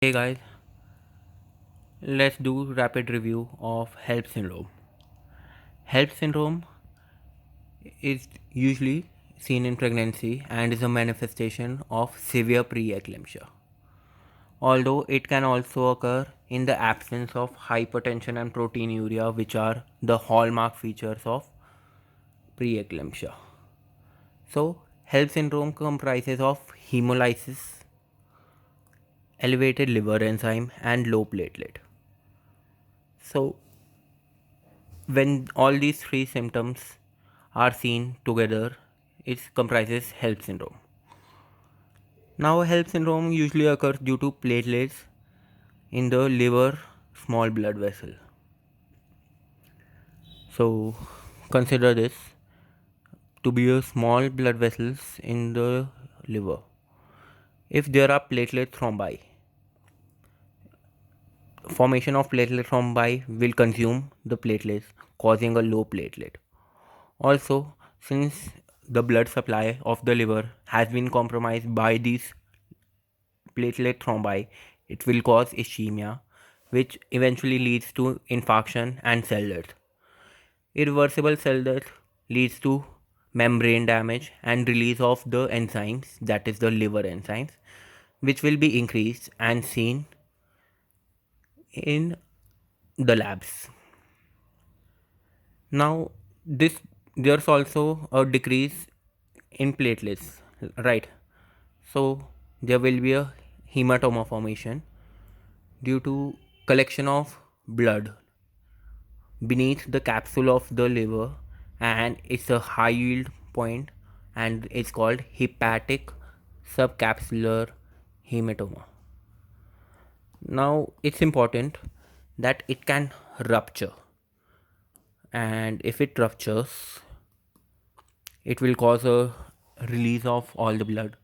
Hey guys, let's do rapid review of HELP syndrome. HELP syndrome is usually seen in pregnancy and is a manifestation of severe preeclampsia. Although it can also occur in the absence of hypertension and proteinuria, which are the hallmark features of preeclampsia. So, HELP syndrome comprises of hemolysis, elevated liver enzyme, and low platelet. So, when all these three symptoms are seen together, it comprises HELP syndrome. Now, HELP syndrome usually occurs due to platelets in the liver small blood vessel. So, consider this to be a small blood vessels in the liver. If there are platelet thrombi, formation of platelet thrombi will consume the platelets, causing a low platelet. Also, since the blood supply of the liver has been compromised by these platelet thrombi, it will cause ischemia, which eventually leads to infarction and cell death. Irreversible cell death leads to membrane damage and release of the enzymes, that is the liver enzymes, which will be increased and seen in the labs. Now, this there's also a decrease in platelets, right? So there will be a hematoma formation due to collection of blood beneath the capsule of the liver, and it's a high yield point and it's called hepatic subcapsular hematoma. Now it's important that it can rupture, and if it ruptures it will cause a release of all the blood,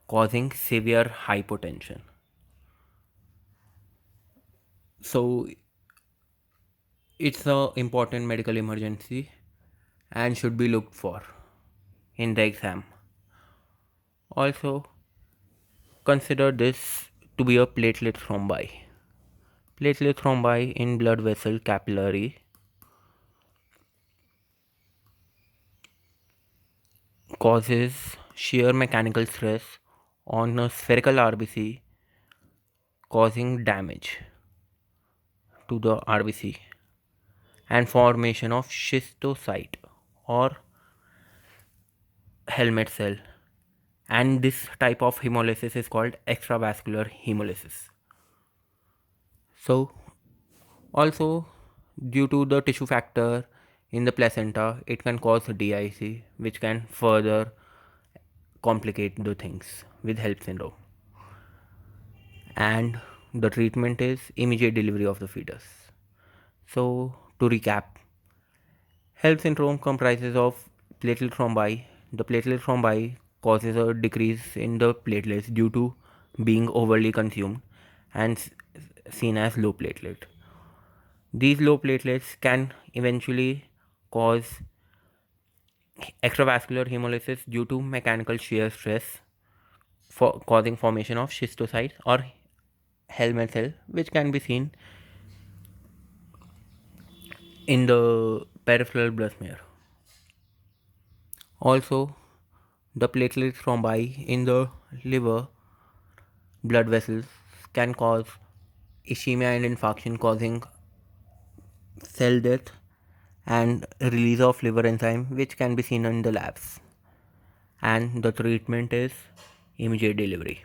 causing severe hypotension. So it's a important medical emergency and should be looked for in the exam. Also, consider this to be a platelet thrombi. Platelet thrombi in blood vessel capillary causes shear mechanical stress on a spherical RBC, causing damage to the RBC and formation of schistocyte or helmet cell, and this type of hemolysis is called extravascular hemolysis. So also, due to the tissue factor in the placenta, it can cause DIC, which can further complicate the things with HELP syndrome. And the treatment is immediate delivery of the fetus. So to recap, HELP syndrome comprises of platelet thrombi. The platelet thrombi causes a decrease in the platelets due to being overly consumed and seen as low platelet. These low platelets can eventually cause extravascular hemolysis due to mechanical shear stress, for causing formation of schistocytes or helmet cell, which can be seen in the peripheral blood smear. Also, the platelet thrombi in the liver blood vessels can cause ischemia and infarction, causing cell death and release of liver enzyme, which can be seen in the labs. And the treatment is immediate delivery.